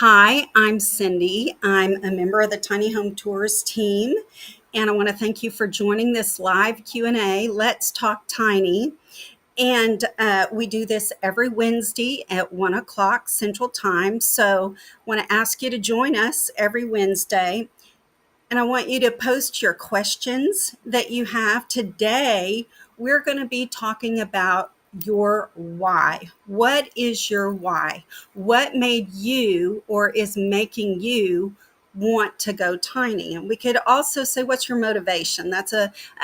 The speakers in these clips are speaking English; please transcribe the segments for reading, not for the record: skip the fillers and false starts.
Hi, I'm Cindy. I'm a member of the Tiny Home Tours team, and I want to thank you for joining this live Q&A. Let's Talk Tiny. And we do this every Wednesday at 1 o'clock Central Time. So I want to ask you to join us every Wednesday. And I want you to post your questions that you have. Today, we're going to be talking about your why. What is your why? What made you or is making you want to go tiny? And we could also say, what's your motivation? That's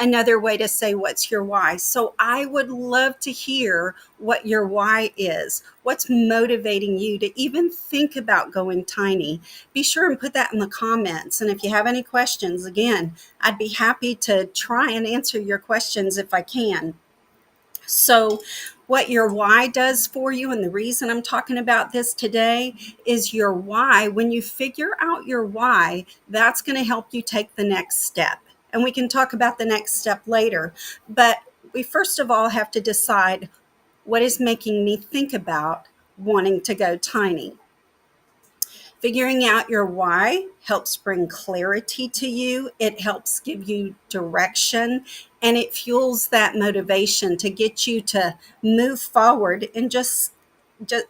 another way to say, what's your why? So I would love to hear what your why is. What's motivating you to even think about going tiny? Be sure and put that in the comments. And if you have any questions, again, I'd be happy to try and answer your questions if I can. So, what your why does for you, and the reason I'm talking about this today is your why. When you figure out your why, that's going to help you take the next step. And we can talk about the next step later. But we first of all have to decide what is making me think about wanting to go tiny. Figuring out your why helps bring clarity to you. It helps give you direction and it fuels that motivation to get you to move forward and just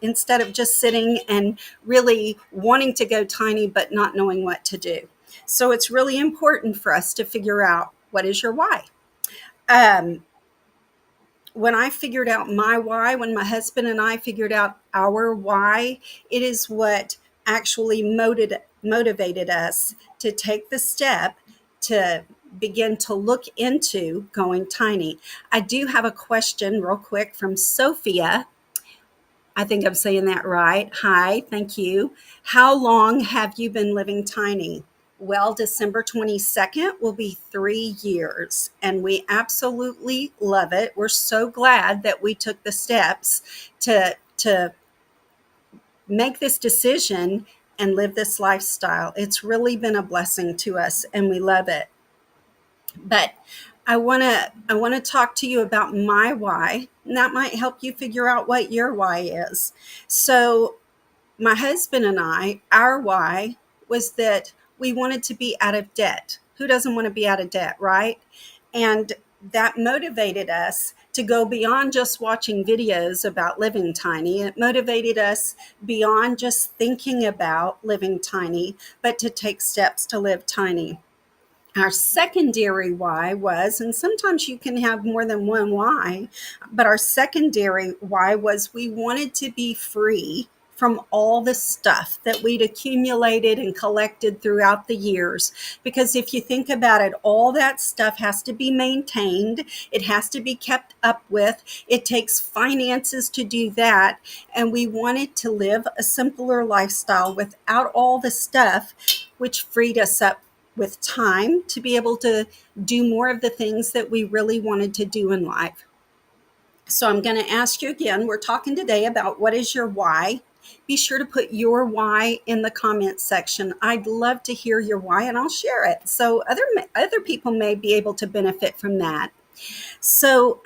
instead of just sitting and really wanting to go tiny but not knowing what to do. So it's really important for us to figure out what is your why. Um, when I figured out my why, when my husband and I figured out our why, it is what actually motivated us to take the step to begin to look into going tiny. I do have a question, real quick, from Sophia. I think I'm saying that right. Hi, thank you. How long have you been living tiny? Well, December 22nd will be 3 years, and we absolutely love it. We're so glad that we took the steps to make this decision and live this lifestyle. It's really been a blessing to us, and we love it. But I want to talk to you about my why, and that might help you figure out what your why is. So, my husband and I, our why was that we wanted to be out of debt. Who doesn't want to be out of debt, right? And that motivated us to go beyond just watching videos about living tiny. It motivated us beyond just thinking about living tiny, but to take steps to live tiny. Our secondary why was, and sometimes you can have more than one why, but our secondary why was we wanted to be free from all the stuff that we'd accumulated and collected throughout the years. Because if you think about it, all that stuff has to be maintained, it has to be kept up with, it takes finances to do that. And we wanted to live a simpler lifestyle without all the stuff, which freed us up with time to be able to do more of the things that we really wanted to do in life. So I'm going to ask you again. We're talking today about what is your why. Be sure to put your why in the comments section. I'd love to hear your why and I'll share it. So other people may be able to benefit from that. So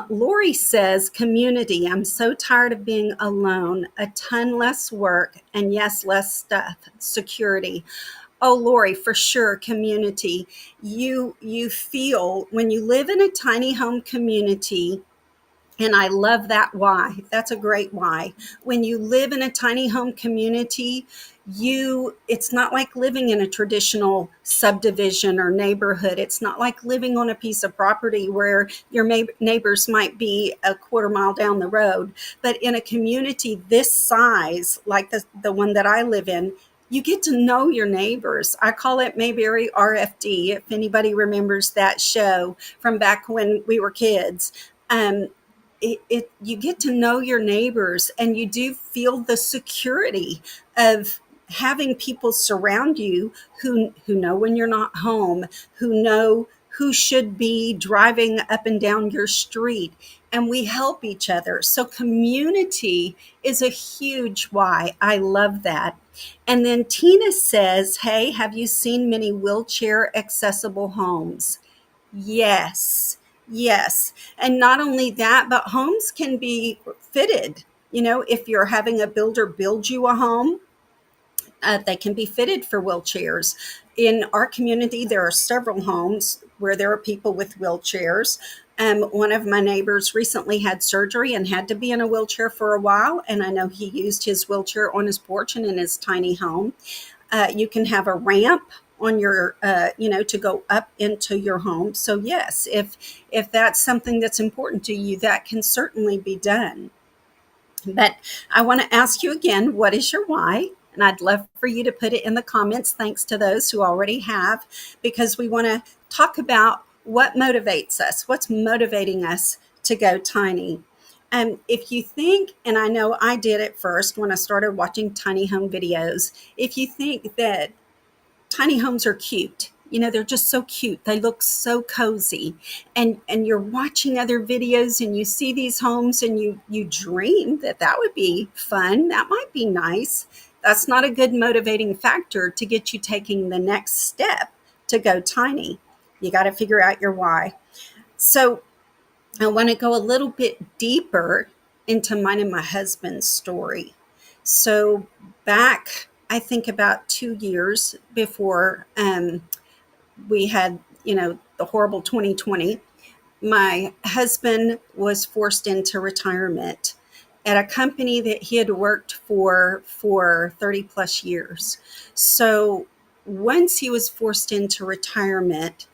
Lori says, community. I'm so tired of being alone. A ton less work and yes, less stuff. Security. Oh, Lori, for sure, community. You feel when you live in a tiny home community, and I love that why. That's a great why. When you live in a tiny home community, it's not like living in a traditional subdivision or neighborhood. It's not like living on a piece of property where your neighbors might be a quarter mile down the road. But in a community this size, like the one that I live in, you get to know your neighbors. I call it Mayberry RFD, if anybody remembers that show from back when we were kids. Um, you get to know your neighbors and you do feel the security of having people surround you who know when you're not home, who know who should be driving up and down your street, and we help each other. So community is a huge why. I love that. And then Tina says, hey, have you seen many wheelchair accessible homes? Yes. Yes. And not only that, but homes can be fitted. You know, if you're having a builder build you a home, They can be fitted for wheelchairs. In our community, there are several homes where there are people with wheelchairs. One of my neighbors recently had surgery and had to be in a wheelchair for a while, and I know he used his wheelchair on his porch and in his tiny home. You can have a ramp on your, to go up into your home. So yes, if that's something that's important to you, that can certainly be done. But I want to ask you again, what is your why? And I'd love for you to put it in the comments, thanks to those who already have, because we want to talk about what motivates us, what's motivating us to go tiny. If you think, and I know I did at first when I started watching tiny home videos, if you think that tiny homes are cute, they're just so cute, they look so cozy, and you're watching other videos and you see these homes and you dream that that would be fun, that might be nice. That's not a good motivating factor to get you taking the next step to go tiny. You got to figure out your why. So I want to go a little bit deeper into mine and my husband's story. So back, I think about 2 years before we had, the horrible 2020, my husband was forced into retirement at a company that he had worked for 30 plus years. So once he was forced into retirement,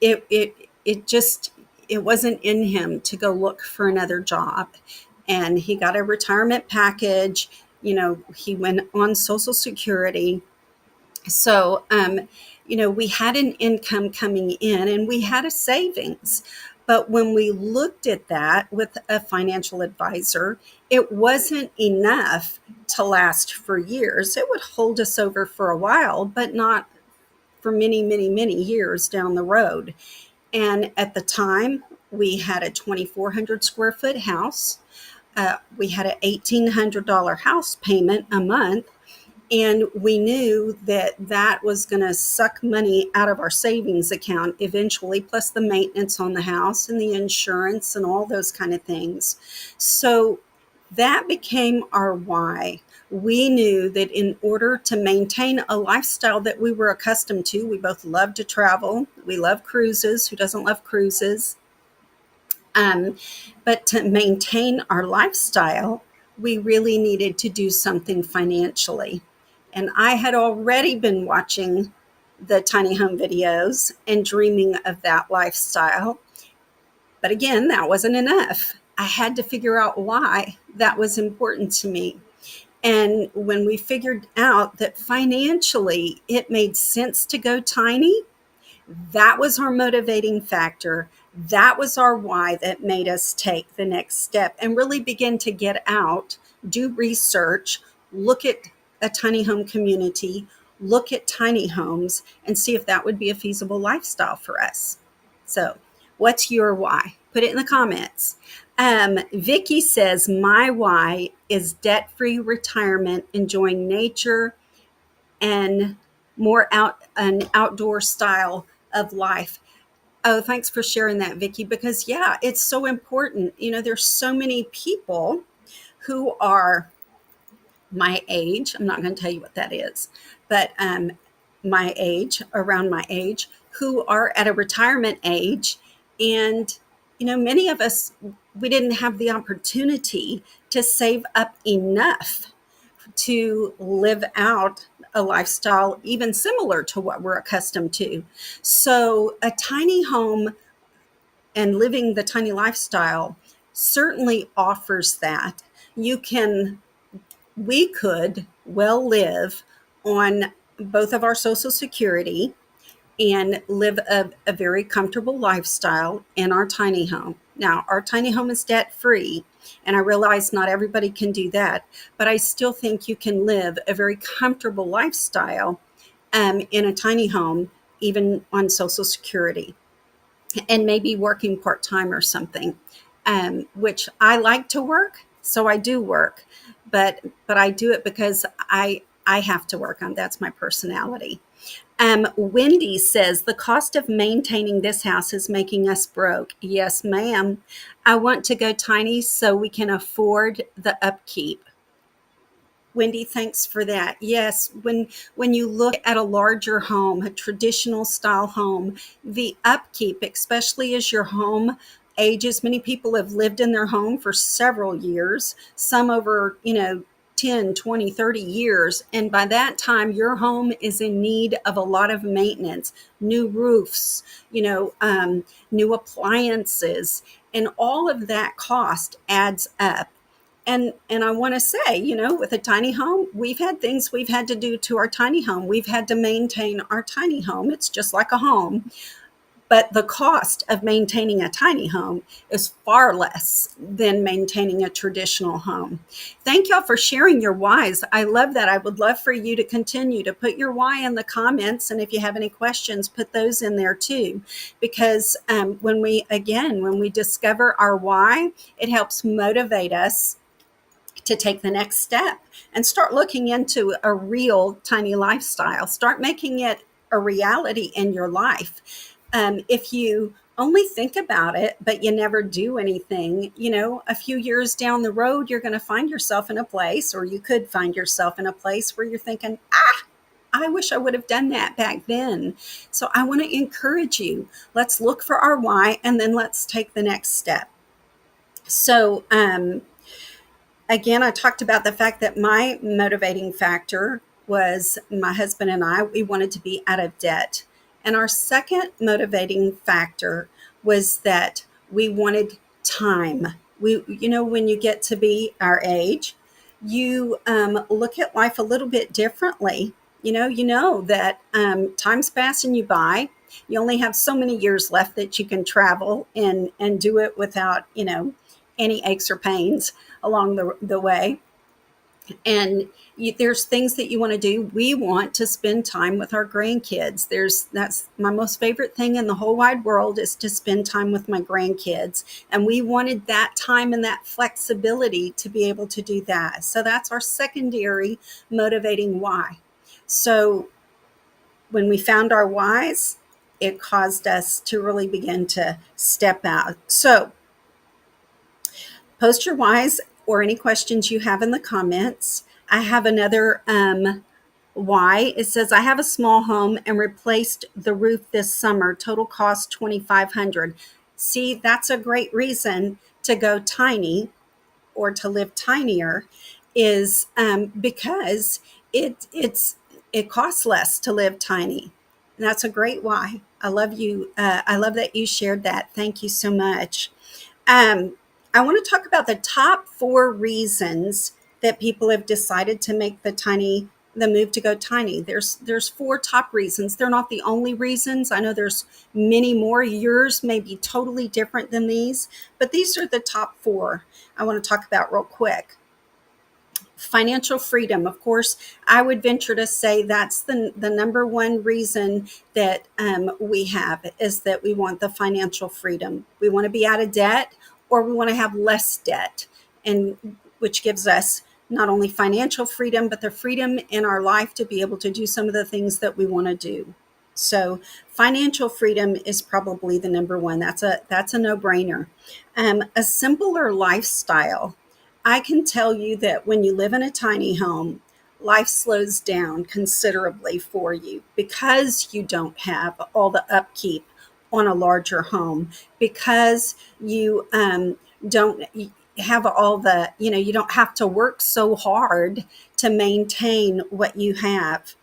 it just, it wasn't in him to go look for another job. And he got a retirement package. He went on Social Security. So, we had an income coming in and we had a savings. But when we looked at that with a financial advisor, it wasn't enough to last for years. It would hold us over for a while, but not for many, many, many years down the road. And at the time, we had a 2,400 square foot house. We had an $1,800 house payment a month. And we knew that that was going to suck money out of our savings account eventually, plus the maintenance on the house and the insurance and all those kind of things. So that became our why. We knew that in order to maintain a lifestyle that we were accustomed to, we both love to travel. We love cruises. Who doesn't love cruises? Um, but to maintain our lifestyle, we really needed to do something financially. And I had already been watching the tiny home videos and dreaming of that lifestyle. But again, that wasn't enough. I had to figure out why that was important to me. And when we figured out that financially it made sense to go tiny, that was our motivating factor. That was our why that made us take the next step and really begin to get out, do research, look at a tiny home community, look at tiny homes, and see if that would be a feasible lifestyle for us. So, what's your why? Put it in the comments. Vicky says, my why is debt-free retirement, enjoying nature, and more an outdoor style of life. Oh, thanks for sharing that, Vicky, because yeah, it's so important. There's so many people who are my age. I'm not going to tell you what that is, but my age, around my age, who are at a retirement age. And, many of us, we didn't have the opportunity to save up enough to live out a lifestyle even similar to what we're accustomed to. So, a tiny home and living the tiny lifestyle certainly offers that. You can, we could well live on both of our Social Security and live a very comfortable lifestyle in our tiny home. Now, our tiny home is debt free, and I realize not everybody can do that, but I still think you can live a very comfortable lifestyle in a tiny home, even on Social Security, and maybe working part time or something, which I like to work, so I do work, but I do it because I have to work on. That's my personality. Wendy says, the cost of maintaining this house is making us broke. Yes, ma'am. I want to go tiny so we can afford the upkeep. Wendy, thanks for that. Yes, when you look at a larger home, a traditional style home, the upkeep, especially as your home ages, many people have lived in their home for several years, some over, 10, 20, 30 years. And by that time, your home is in need of a lot of maintenance, new roofs, new appliances, and all of that cost adds up. And I want to say, with a tiny home, we've had things we've had to do to our tiny home. We've had to maintain our tiny home. It's just like a home, but the cost of maintaining a tiny home is far less than maintaining a traditional home. Thank y'all for sharing your whys. I love that. I would love for you to continue to put your why in the comments. And if you have any questions, put those in there too. Because when we discover our why, it helps motivate us to take the next step and start looking into a real tiny lifestyle. Start making it a reality in your life. If you only think about it, but you never do anything, a few years down the road, you're going to find yourself in a place, or you could find yourself in a place where you're thinking, I wish I would have done that back then. So I want to encourage you. Let's look for our why, and then let's take the next step. So, again, I talked about the fact that my motivating factor was my husband and we wanted to be out of debt. And our second motivating factor was that we wanted time. When you get to be our age, you look at life a little bit differently. You know that time's passing you by. You only have so many years left that you can travel and do it without, any aches or pains along the way. And there's things that you want to do. We want to spend time with our grandkids. That's my most favorite thing in the whole wide world, is to spend time with my grandkids. And we wanted that time and that flexibility to be able to do that. So that's our secondary motivating why. So when we found our whys, it caused us to really begin to step out. So post your whys or any questions you have in the comments. I have another why. It says, I have a small home and replaced the roof this summer. Total cost $2,500. See, that's a great reason to go tiny or to live tinier, is because it costs less to live tiny. And that's a great why. I love you. I love that you shared that. Thank you so much. Um, I want to talk about the top 4 reasons that people have decided to make the move to go tiny. There's 4 top reasons. They're not the only reasons. I know there's many more. Yours may be totally different than these, but these are the top 4 I want to talk about real quick. Financial freedom, of course, I would venture to say that's the number one reason that we have, is that we want the financial freedom. We want to be out of debt, or we want to have less debt, and which gives us not only financial freedom, but the freedom in our life to be able to do some of the things that we want to do. So financial freedom is probably the number one. That's a no-brainer. A simpler lifestyle. I can tell you that when you live in a tiny home, life slows down considerably for you, because you don't have all the upkeep on a larger home, because you don't have all the, you don't have to work so hard to maintain what you have.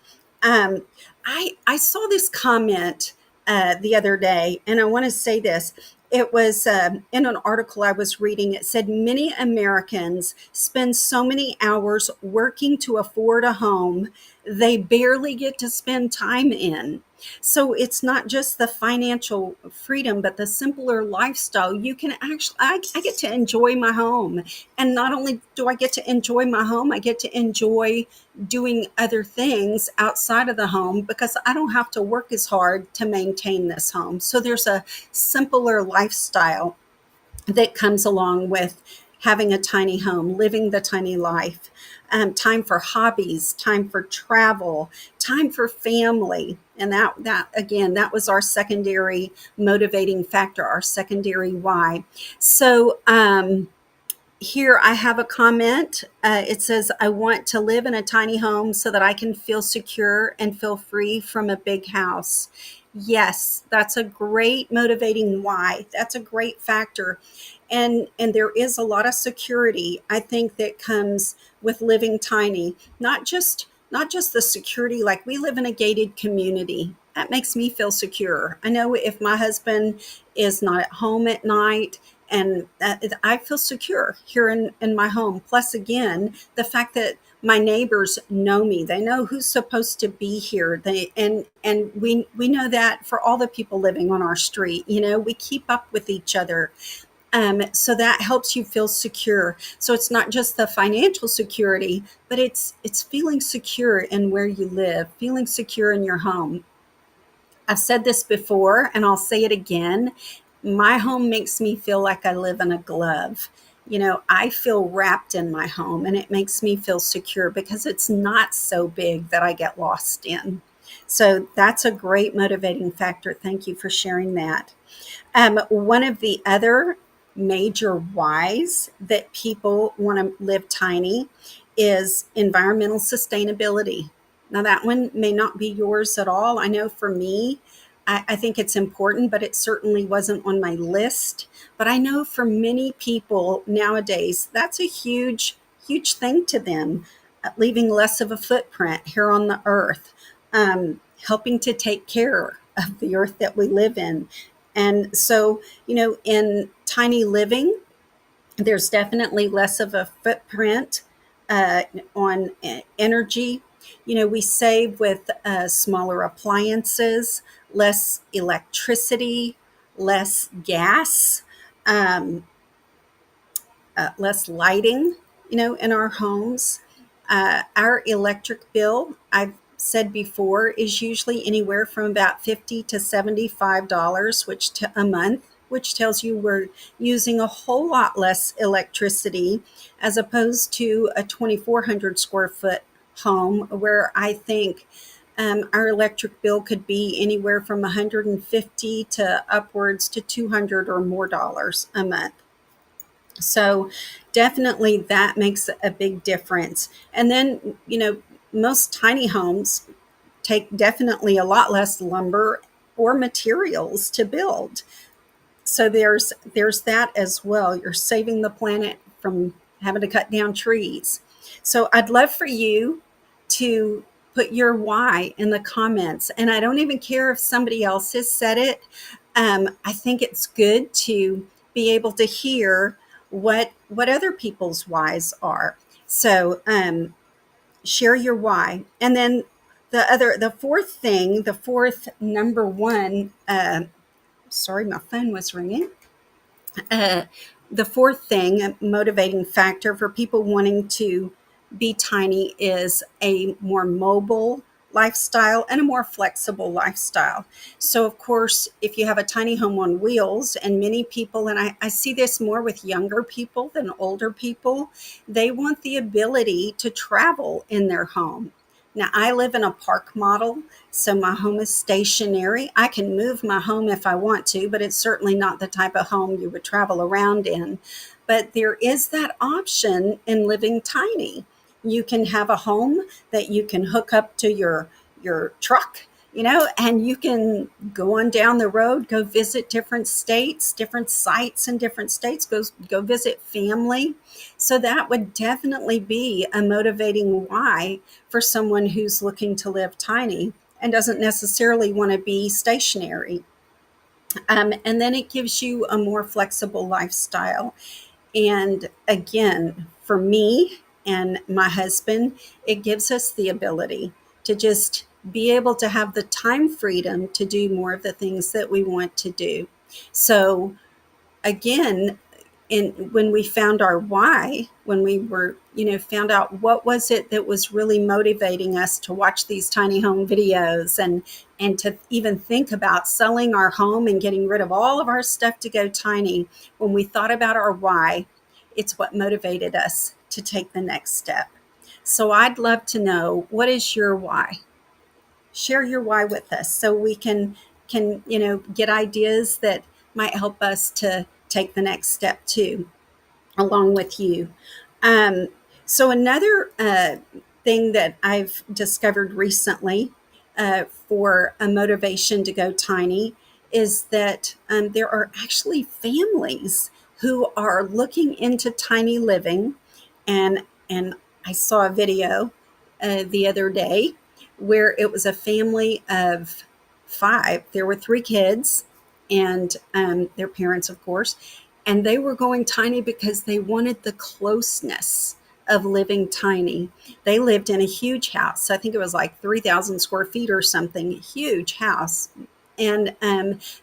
Um, I saw this comment the other day, and I want to say this. It was in an article I was reading. It said many Americans spend so many hours working to afford a home they barely get to spend time in. So it's not just the financial freedom, but the simpler lifestyle. You can actually, I get to enjoy my home. And not only do I get to enjoy my home, I get to enjoy doing other things outside of the home, because I don't have to work as hard to maintain this home. So there's a simpler lifestyle that comes along with having a tiny home, living the tiny life. Time for hobbies, time for travel, time for family. And that again, that was our secondary motivating factor, our secondary why. So Here I have a comment. It says, I want to live in a tiny home so that I can feel secure and feel free from a big house. Yes, that's a great motivating why. That's a great factor. And there is a lot of security, I think, that comes with living tiny. Not just the security, like we live in a gated community. That makes me feel secure. I know if my husband is not at home at night, and I feel secure here in my home. Plus, again, the fact that my neighbors know me, they know who's supposed to be here. And we know that for all the people living on our street, we keep up with each other. So that helps you feel secure. So it's not just the financial security, but it's feeling secure in where you live, feeling secure in your home. I've said this before and I'll say it again. My home makes me feel like I live in a glove. I feel wrapped in my home and it makes me feel secure because it's not so big that I get lost in. So that's a great motivating factor. Thank you for sharing that. One of the other major whys that people want to live tiny is environmental sustainability. Now, that one may not be yours at all. I know for me, I think it's important, but it certainly wasn't on my list. But I know for many people nowadays, that's a huge, huge thing to them, leaving less of a footprint here on the earth, helping to take care of the earth that we live in. And so, in tiny living, there's definitely less of a footprint uh, on energy. We save with smaller appliances, less electricity, less gas, um, less lighting, in our homes. Our electric bill, I've said before, is usually anywhere from about $50 to $75, a month, which tells you we're using a whole lot less electricity as opposed to a 2,400 square foot home where I think our electric bill could be anywhere from 150 to upwards to 200 or more dollars a month. So definitely that makes a big difference. And then, most tiny homes take definitely a lot less lumber or materials to build. So there's that as well. You're saving the planet from having to cut down trees. So I'd love for you to put your why in the comments. And I don't even care if somebody else has said it. I think it's good to be able to hear what other people's whys are. So share your why. And then the fourth thing, the fourth number one, sorry, my phone was ringing. Uh, the fourth thing, a motivating factor for people wanting to be tiny, is a more mobile lifestyle and a more flexible lifestyle. So, of course, if you have a tiny home on wheels, and many people, and I see this more with younger people than older people, they want the ability to travel in their home. Now, I live in a park model, so my home is stationary. I can move my home if I want to, but it's certainly not the type of home you would travel around in. But there is that option in living tiny. You can have a home that you can hook up to your truck, and you can go on down the road, go visit different states, different sites in different states, go visit family. So that would definitely be a motivating why for someone who's looking to live tiny and doesn't necessarily want to be stationary. And then it gives you a more flexible lifestyle. And again, for me and my husband, it gives us the ability to just be able to have the time freedom to do more of the things that we want to do. So again, in when we found our why, when we were, found out what was it that was really motivating us to watch these tiny home videos, and to even think about selling our home and getting rid of all of our stuff to go tiny. When we thought about our why, it's what motivated us to take the next step. So I'd love to know, what is your why? Share your why with us so we can get ideas that might help us to take the next step too. along with you. Um, so, another thing that I've discovered recently for a motivation to go tiny is that there are actually families who are looking into tiny living, and I saw a video the other day where it was a family of five. There were three kids and their parents, of course, and they were going tiny because they wanted the closeness of living tiny. They lived in a huge house. I think it was like 3,000 square feet or something, huge house. And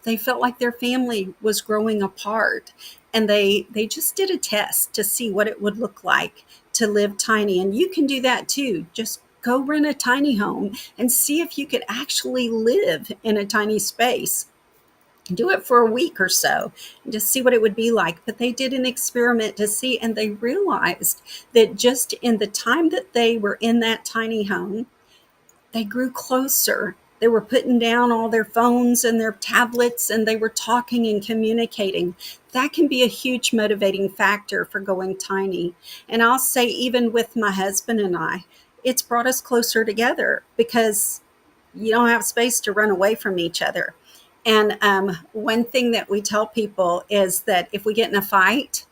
they felt like their family was growing apart. And they just did a test to see what it would look like to live tiny. And you can do that too. Just go rent a tiny home and see if you could actually live in a tiny space. Do it for a week or so and just see what it would be like. But they did an experiment to see, and they realized that just in the time that they were in that tiny home, they grew closer. They were putting down all their phones and their tablets, and they were talking and communicating. That can be a huge motivating factor for going tiny. And I'll say, even with my husband and I, it's brought us closer together because you don't have space to run away from each other. And one thing that we tell people is that if we get in a fight,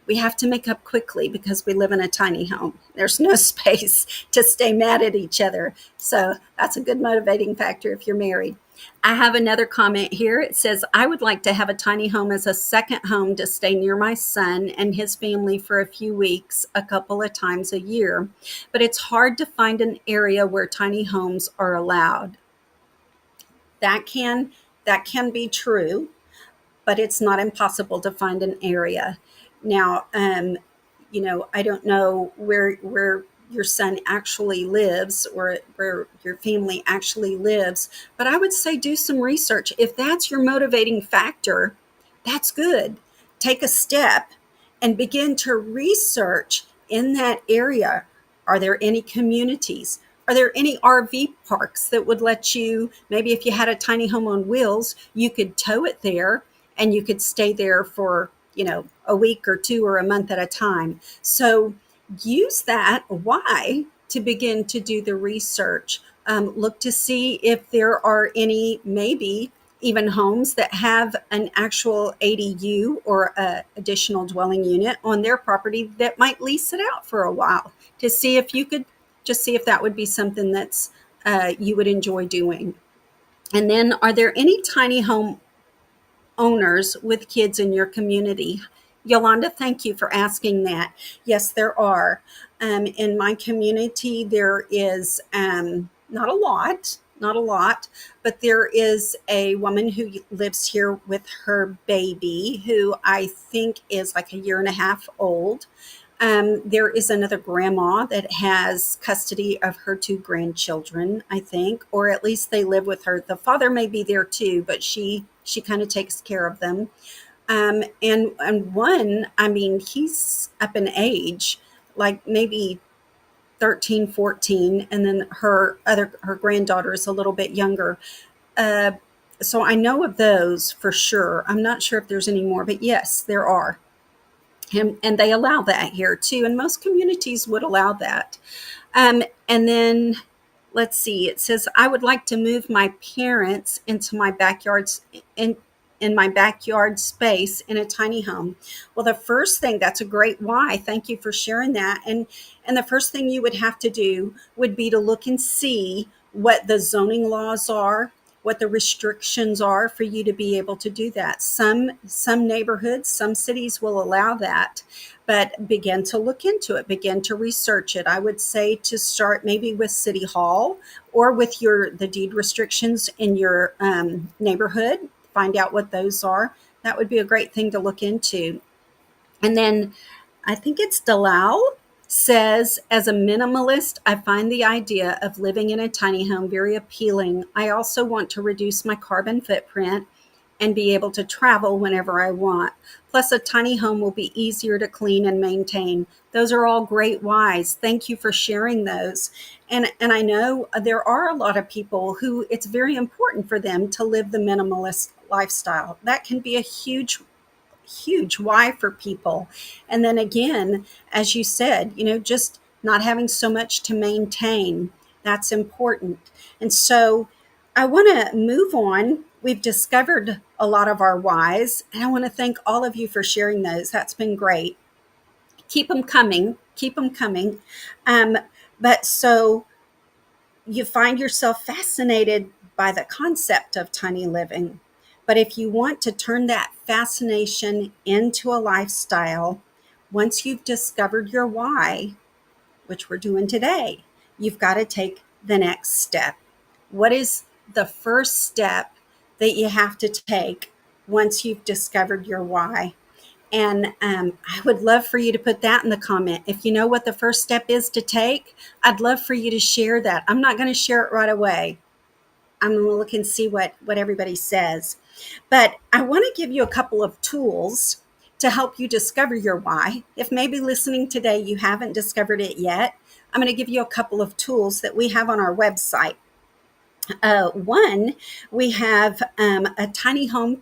we have to make up quickly because we live in a tiny home. There's no space to stay mad at each other. So that's a good motivating factor if you're married. I have another comment here. It says, I would like to have a tiny home as a second home to stay near my son and his family for a few weeks, a couple of times a year. But it's hard to find an area where tiny homes are allowed. That can that can be true, but it's not impossible to find an area. Now, I don't know where your son actually lives or where your family actually lives, but I would say do some research. If that's your motivating factor, that's good. Take a step and begin to research in that area. Are there any communities? Are there any RV parks that would let you, maybe if you had a tiny home on wheels, you could tow it there and you could stay there for, a week or two or a month at a time. So use that why to begin to do the research. Look to see if there are any, maybe even homes that have an actual ADU or a additional dwelling unit on their property that might lease it out for a while to see if you could just see if that would be something that's you would enjoy doing. And then, are there any tiny home owners with kids in your community? Yolanda, thank you for asking that. Yes, there are. In my community, there is not a lot, but there is a woman who lives here with her baby, who I think is like a year and a half old. There is another grandma that has custody of her two grandchildren, I think, or at least they live with her. The father may be there too, but she kind of takes care of them. And one, I mean, he's up in age, like maybe 13, 14, and then her granddaughter is a little bit younger. Uh, so I know of those for sure. I'm not sure if there's any more, but yes, there are. And they allow that here too. And most communities would allow that. And then let's see, it says, I would like to move my parents into my backyards in my backyard space in a tiny home. Well, the first thing, that's a great why. Thank you for sharing that. And the first thing you would have to do would be to look and see what the zoning laws are, what the restrictions are for you to be able to do that. Some neighborhoods, some cities will allow that, but begin to look into it, begin to research it. I would say to start maybe with City Hall or with the deed restrictions in your neighborhood. Find out what those are. That would be a great thing to look into. And then I think it's Dalal says, as a minimalist, I find the idea of living in a tiny home very appealing. I also want to reduce my carbon footprint and be able to travel whenever I want. Plus, a tiny home will be easier to clean and maintain. Those are all great whys. Thank you for sharing those. And I know there are a lot of people who it's very important for them to live the minimalist lifestyle. That can be a huge huge why for people. And then again, as you said, just not having so much to maintain, that's important. And so I want to move on. We've discovered a lot of our whys, and I want to thank all of you for sharing those. That's been great. Keep them coming. Keep them coming. Um, but so you find yourself fascinated by the concept of tiny living. But if you want to turn that fascination into a lifestyle, once you've discovered your why, which we're doing today, you've got to take the next step. What is the first step that you have to take once you've discovered your why? And I would love for you to put that in the comment. If you know what the first step is to take, I'd love for you to share that. I'm not going to share it right away. I'm going to look and see what everybody says. But I want to give you a couple of tools to help you discover your why. If maybe listening today you haven't discovered it yet, I'm going to give you a couple of tools that we have on our website. One, we have a tiny home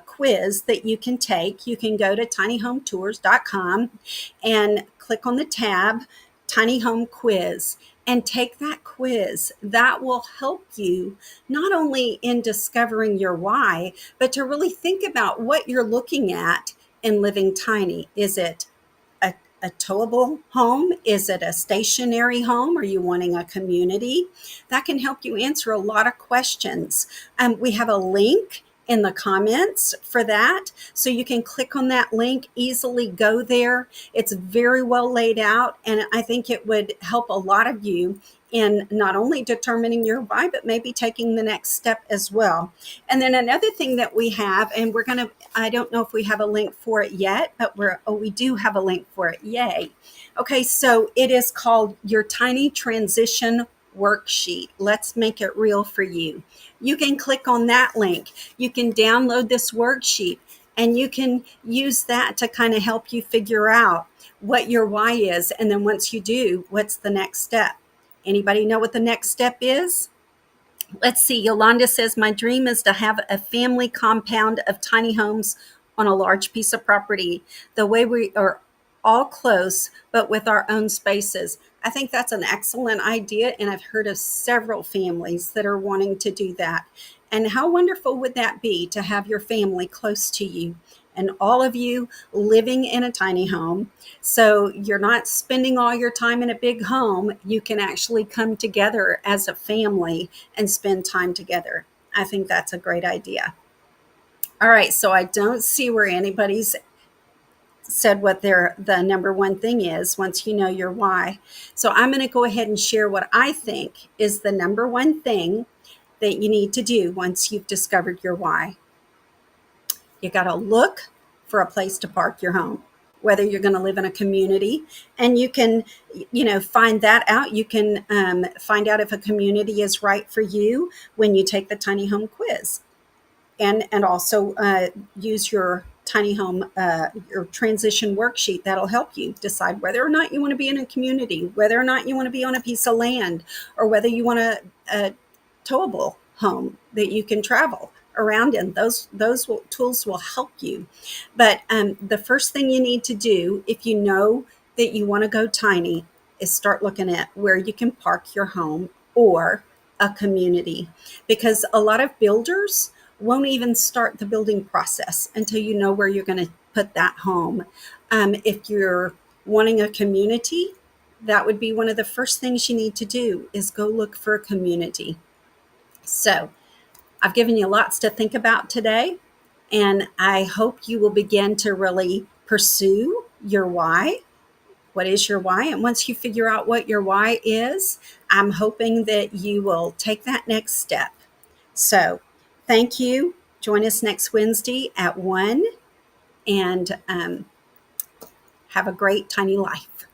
quiz that you can take. You can go to tinyhometours.com and click on the tab Tiny Home Quiz and take that quiz. That will help you not only in discovering your why, but to really think about what you're looking at in living tiny. Is it a towable home? Is it a stationary home? Are you wanting a community? That can help you answer a lot of questions. We have a link in the comments for that. So you can click on that link, easily go there. It's very well laid out. And I think it would help a lot of you in not only determining your why, but maybe taking the next step as well. And then another thing that we have, and I don't know if we have a link for it yet, but we do have a link for it. Yay. Okay, so it is called Your Tiny Transition Worksheet. Let's make it real for you. You can click on that link. You can download this worksheet and you can use that to kind of help you figure out what your why is. And then once you do, what's the next step? Anybody know what the next step is? Let's see. Yolanda says, my dream is to have a family compound of tiny homes on a large piece of property. The way we are all close, but with our own spaces. I think that's an excellent idea. And I've heard of several families that are wanting to do that. And how wonderful would that be to have your family close to you and all of you living in a tiny home? So you're not spending all your time in a big home. You can actually come together as a family and spend time together. I think that's a great idea. All right, so I don't see where anybody's said what the number one thing is once you know your why. So I'm going to go ahead and share what I think is the number one thing that you need to do once you've discovered your why. You got to look for a place to park your home, whether you're going to live in a community, and you can find that out. You can find out if a community is right for you when you take the tiny home quiz, and also use your tiny home your transition worksheet. That'll help you decide whether or not you want to be in a community, whether or not you want to be on a piece of land, or whether you want a towable home that you can travel around in. Those tools will help you. But the first thing you need to do if you know that you want to go tiny is start looking at where you can park your home or a community, because a lot of builders won't even start the building process until you know where you're going to put that home. If you're wanting a community, that would be one of the first things you need to do is go look for a community. So I've given you lots to think about today, and I hope you will begin to really pursue your why. What is your why? And once you figure out what your why is, I'm hoping that you will take that next step. So thank you. Join us next Wednesday at 1, and have a great tiny life.